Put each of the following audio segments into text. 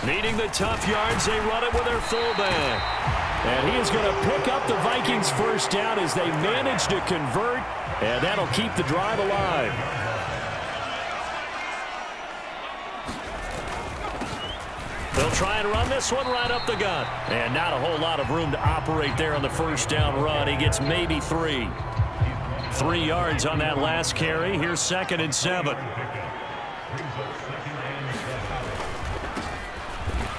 Needing the tough yards, they run it with their fullback. And he is going to pick up the Vikings' first down as they manage to convert, and that'll keep the drive alive. They'll try and run this one right up the gut. And not a whole lot of room to operate there on the first down run. He gets maybe 3. 3 yards on that last carry. Here's 2nd and 7.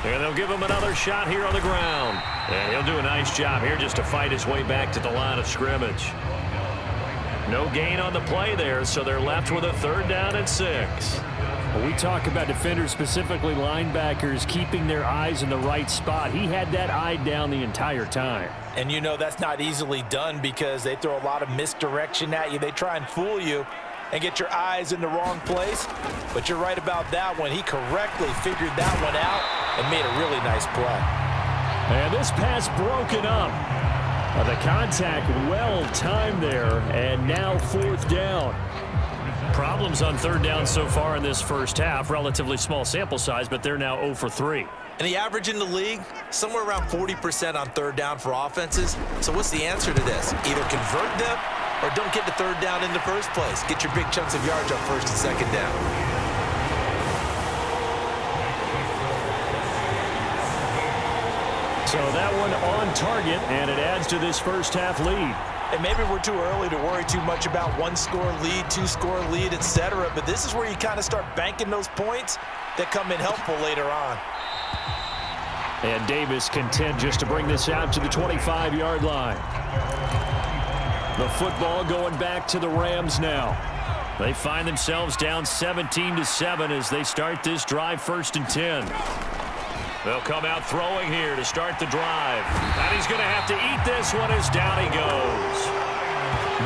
And they'll give him another shot here on the ground. And he'll do a nice job here just to fight his way back to the line of scrimmage. No gain on the play there, so they're left with a 3rd down and 6. When we talk about defenders, specifically linebackers, keeping their eyes in the right spot, he had that eye down the entire time. And you know that's not easily done because they throw a lot of misdirection at you. They try and fool you and get your eyes in the wrong place. But you're right about that one. He correctly figured that one out and made a really nice play. And this pass broken up. The contact well timed there, and now 4th down. Problems on 3rd down so far in this first half. Relatively small sample size, but they're now 0 for 3. And the average in the league, somewhere around 40% on 3rd down for offenses. So what's the answer to this? Either convert them or don't get the 3rd down in the first place. Get your big chunks of yards on 1st and 2nd down. So that one on target, and it adds to this first half lead. And maybe we're too early to worry too much about 1-score lead, 2-score lead, etc. But this is where you kind of start banking those points that come in helpful later on. And Davis content just to bring this out to the 25-yard line. The football going back to the Rams now. They find themselves down 17-7 as they start this drive 1st and 10. They'll come out throwing here to start the drive. And he's going to have to eat this one as down he goes.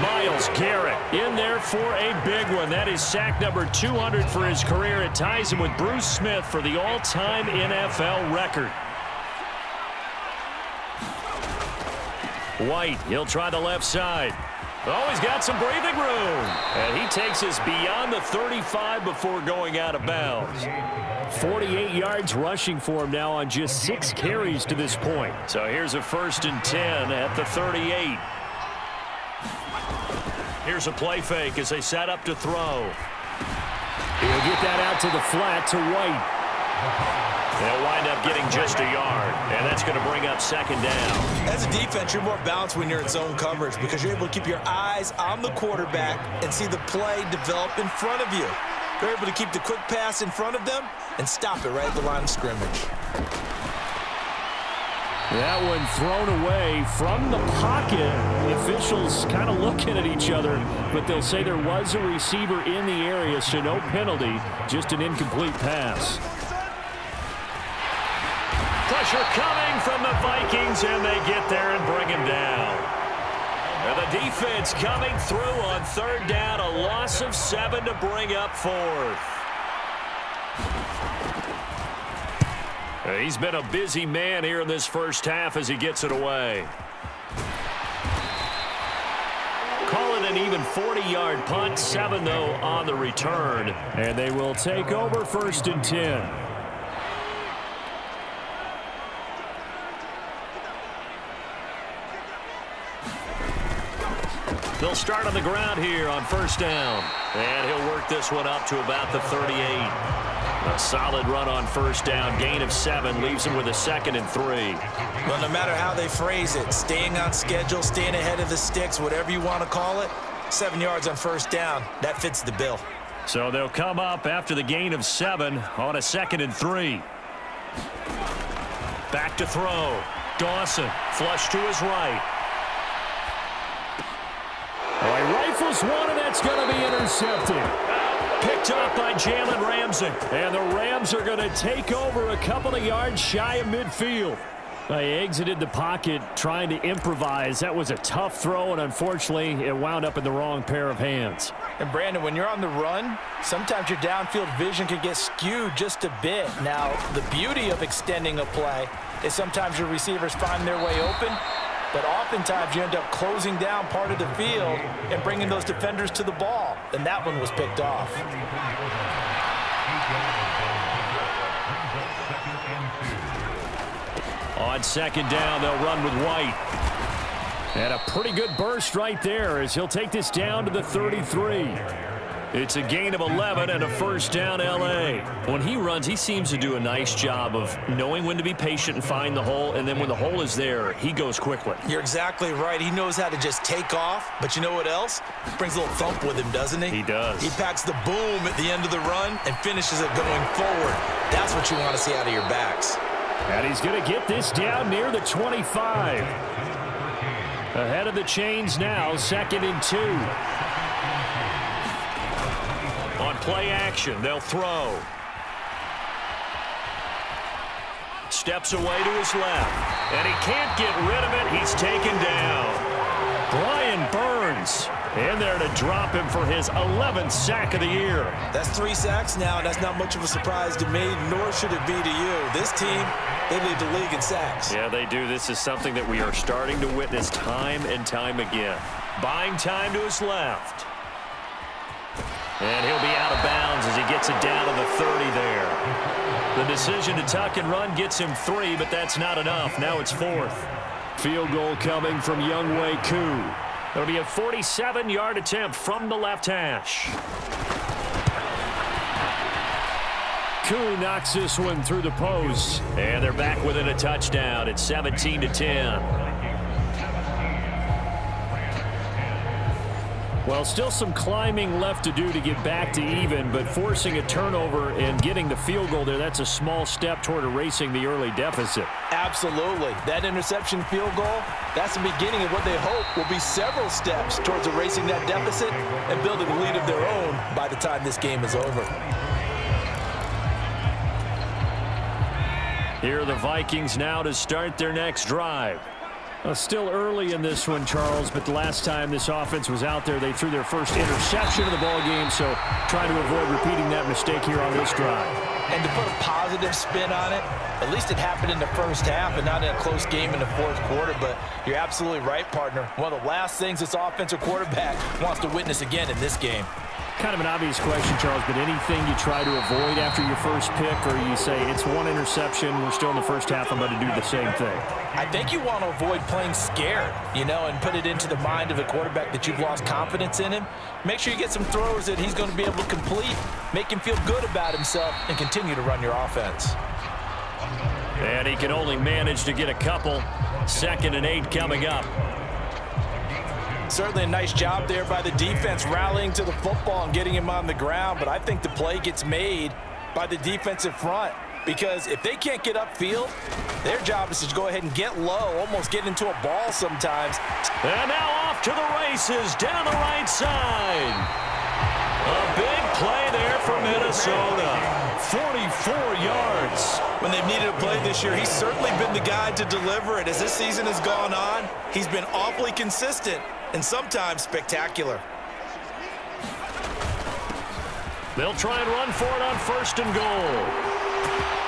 Myles Garrett in there for a big one. That is sack number 200 for his career. It ties him with Bruce Smith for the all-time NFL record. White, he'll try the left side. Oh, he's got some breathing room. And he takes us beyond the 35 before going out of bounds. 48 yards rushing for him now on just 6 carries to this point. So here's a 1st and 10 at the 38. Here's a play fake as they set up to throw. He'll get that out to the flat to White. They'll wind up getting just a yard, and that's going to bring up 2nd down. As a defense, you're more balanced when you're in zone coverage because you're able to keep your eyes on the quarterback and see the play develop in front of you. You're able to keep the quick pass in front of them and stop it right at the line of scrimmage. That one thrown away from the pocket. The officials kind of looking at each other, but they'll say there was a receiver in the area, so no penalty, just an incomplete pass. Pressure coming from the Vikings, and they get there and bring him down. And the defense coming through on 3rd down, a loss of 7 to bring up 4th. He's been a busy man here in this first half as he gets it away. Call it an even 40-yard punt, 7 though on the return. And they will take over 1st and 10. They'll start on the ground here on 1st down. And he'll work this one up to about the 38. A solid run on 1st down. Gain of 7 leaves him with a 2nd and 3. Well, no matter how they phrase it, staying on schedule, staying ahead of the sticks, whatever you want to call it, 7 yards on 1st down, that fits the bill. So they'll come up after the gain of 7 on a 2nd and 3. Back to throw. Dawson, flush to his right. Oh, he rifles one, and that's going to be intercepted. Picked up by Jalen Ramsey. And the Rams are going to take over a couple of yards shy of midfield. They exited the pocket trying to improvise. That was a tough throw, and unfortunately, it wound up in the wrong pair of hands. And, Brandon, when you're on the run, sometimes your downfield vision can get skewed just a bit. Now, the beauty of extending a play is sometimes your receivers find their way open, but oftentimes you end up closing down part of the field and bringing those defenders to the ball, and that one was picked off. On second down, they'll run with White. And a pretty good burst right there as he'll take this down to the 33. It's a gain of 11 and a first down, L.A. When he runs, he seems to do a nice job of knowing when to be patient and find the hole, and then when the hole is there, he goes quickly. You're exactly right. He knows how to just take off, but you know what else? Brings a little thump with him, doesn't he? He does. He packs the boom at the end of the run and finishes it going forward. That's what you want to see out of your backs. And he's going to get this down near the 25. Ahead of the chains now, 2nd and 2. On play action, they'll throw. Steps away to his left. And he can't get rid of it. He's taken down. Brian Burns in there to drop him for his 11th sack of the year. That's 3 sacks now, and that's not much of a surprise to me, nor should it be to you. This team, they lead the league in sacks. Yeah, they do. This is something that we are starting to witness time and time again. Buying time to his left. And he'll be out of bounds as he gets it down to the 30 there. The decision to tuck and run gets him 3, but that's not enough. Now it's 4th. Field goal coming from Younghoe Koo. It'll be a 47-yard attempt from the left hash. Koo knocks this one through the post. And they're back within a touchdown. It's 17-10. Well, still some climbing left to do to get back to even, but forcing a turnover and getting the field goal there, that's a small step toward erasing the early deficit. Absolutely. That interception field goal, that's the beginning of what they hope will be several steps towards erasing that deficit and building a lead of their own by the time this game is over. Here are the Vikings now to start their next drive. Still early in this one, Charles, but the last time this offense was out there, they threw their first interception of the ball game, so trying to avoid repeating that mistake here on this drive. And to put a positive spin on it, at least it happened in the first half and not in a close game in the fourth quarter, but you're absolutely right, partner. One of the last things this offensive quarterback wants to witness again in this game. Kind of an obvious question, Charles, but anything you try to avoid after your first pick, or you say it's one interception, we're still in the first half, I'm going to do the same thing? I think you want to avoid playing scared, and put it into the mind of the quarterback that you've lost confidence in him. Make sure you get some throws that he's going to be able to complete, make him feel good about himself, and continue to run your offense. And he can only manage to get a couple. 2nd and 8 coming up. Certainly a nice job there by the defense rallying to the football and getting him on the ground, but I think the play gets made by the defensive front because if they can't get upfield, their job is to go ahead and get low, almost get into a ball sometimes. And now off to the races down the right side. A big play there for Minnesota. 44 yards. When they've needed a play this year, he's certainly been the guy to deliver it. As this season has gone on, he's been awfully consistent and sometimes spectacular. They'll try and run for it on 1st and goal.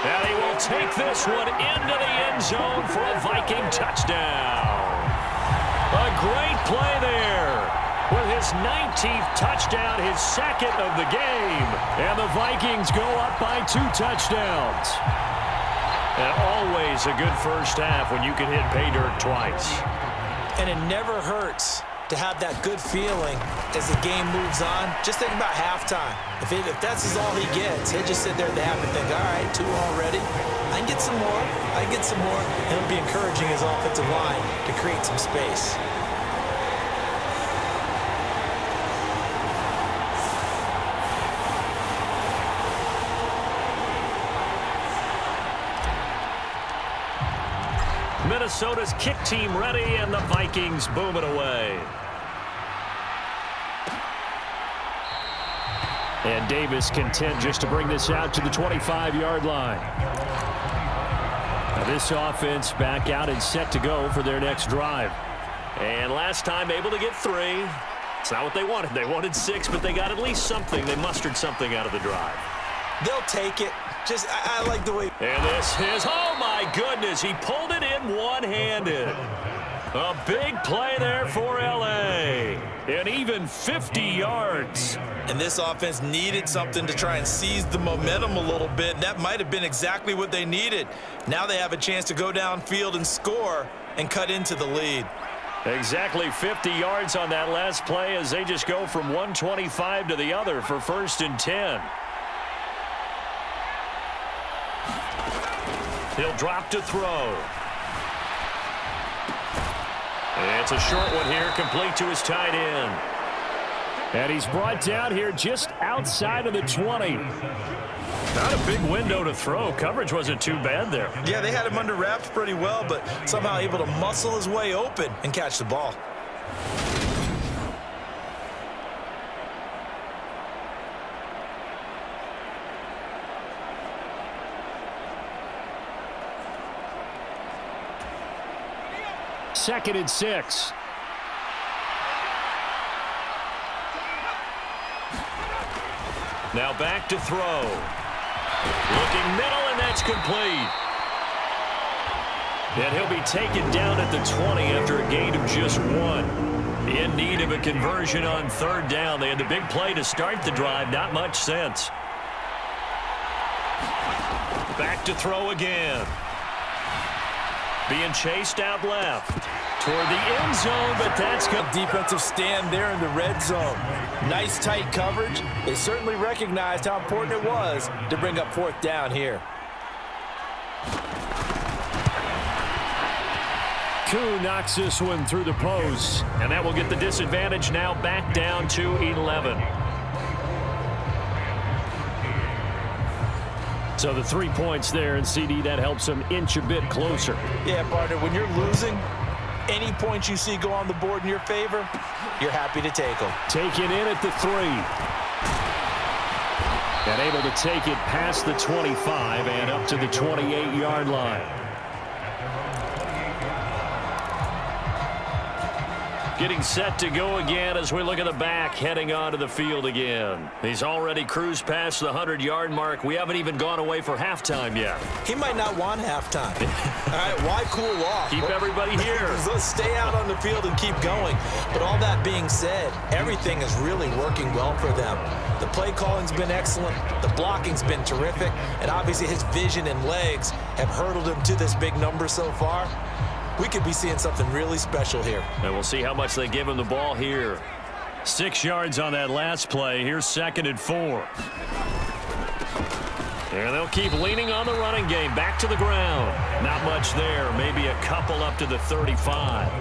And he will take this one into the end zone for a Viking touchdown. A great play there with his 19th touchdown, his 2nd of the game. And the Vikings go up by 2 touchdowns. And always a good first half when you can hit pay dirt twice. And it never hurts to have that good feeling as the game moves on. Just think about halftime. If that's all he gets, he'll just sit there at the half and think, all right, 2 already. I can get some more. I can get some more. And it'll be encouraging his offensive line to create some space. Minnesota's kick team ready, and the Vikings boom it away. And Davis content just to bring this out to the 25-yard line. Now this offense back out and set to go for their next drive. And last time able to get 3. It's not what they wanted. They wanted 6, but they got at least something. They mustered something out of the drive. They'll take it. I like the way. And this is, oh my goodness, he pulled it in one-handed. A big play there for L.A. And even 50 yards. And this offense needed something to try and seize the momentum a little bit. And that might have been exactly what they needed. Now they have a chance to go downfield and score and cut into the lead. Exactly 50 yards on that last play as they just go from 125 to the other for 1st and 10. He'll drop to throw. It's a short one here, complete to his tight end. And he's brought down here just outside of the 20. Not a big window to throw. Coverage wasn't too bad there. Yeah, they had him under wraps pretty well, but somehow able to muscle his way open and catch the ball. Second and 6. Now back to throw. Looking middle, and that's complete. And he'll be taken down at the 20 after a gain of just 1. In need of a conversion on 3rd down. They had the big play to start the drive. Not much sense. Back to throw again. Being chased out left toward the end zone, but that's good. Defensive stand there in the red zone. Nice tight coverage. They certainly recognized how important it was to bring up 4th down here. Koo knocks this one through the post. And that will get the disadvantage now back down to 11. So the 3 points there, and CD, that helps them inch a bit closer. Yeah, partner, when you're losing, any points you see go on the board in your favor, you're happy to take them. Taken in at the 3. And able to take it past the 25 and up to the 28-yard line. Getting set to go again as we look at the back heading onto the field again. He's already cruised past the 100-yard mark. We haven't even gone away for halftime yet. He might not want halftime. All right, why cool off? Keep everybody here. Let's stay out on the field and keep going. But all that being said, everything is really working well for them. The play calling's been excellent. The blocking's been terrific. And obviously his vision and legs have hurdled him to this big number so far. We could be seeing something really special here. And we'll see how much they give him the ball here. 6 yards on that last play. Here's 2nd and 4. And they'll keep leaning on the running game. Back to the ground. Not much there. Maybe a couple up to the 35.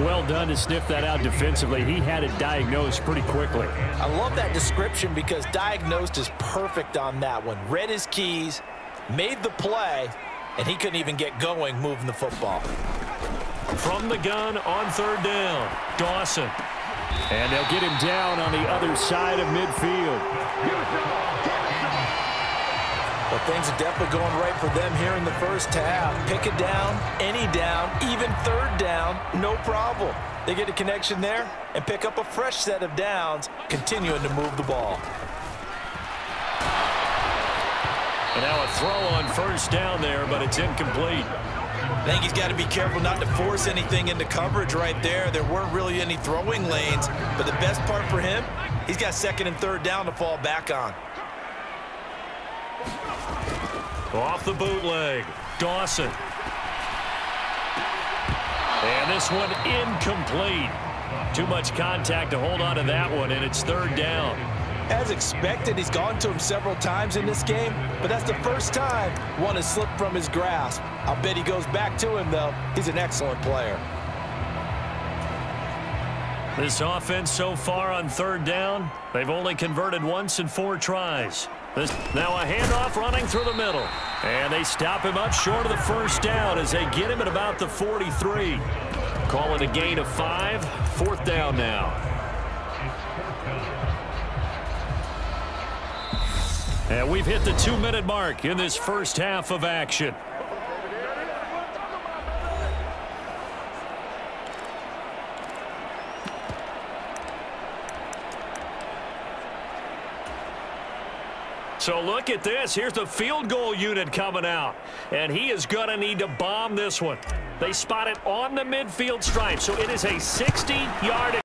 Well done to sniff that out defensively. He had it diagnosed pretty quickly. I love that description because diagnosed is perfect on that one. Read his keys, made the play, and he couldn't even get going moving the football. From the gun on 3rd down, Dawson. And they'll get him down on the other side of midfield. Well, things are definitely going right for them here in the first half. Pick a down, any down, even 3rd down, no problem. They get a connection there and pick up a fresh set of downs, continuing to move the ball. And now a throw on 1st down there, but it's incomplete. I think he's got to be careful not to force anything into coverage right there. There weren't really any throwing lanes, but the best part for him, he's got 2nd and 3rd down to fall back on. Off the bootleg, Dawson. And this one incomplete. Too much contact to hold on to that one, and it's 3rd down. As expected, he's gone to him several times in this game, but that's the first time one has slipped from his grasp. I'll bet he goes back to him, though. He's an excellent player. This offense so far on 3rd down, they've only converted once in 4 tries. Now a handoff running through the middle. And they stop him up short of the 1st down as they get him at about the 43. Call it a gain of 5. 4th down now. And we've hit the 2-minute mark in this first half of action. So look at this. Here's the field goal unit coming out. And he is going to need to bomb this one. They spot it on the midfield stripe. So it is a 60-yard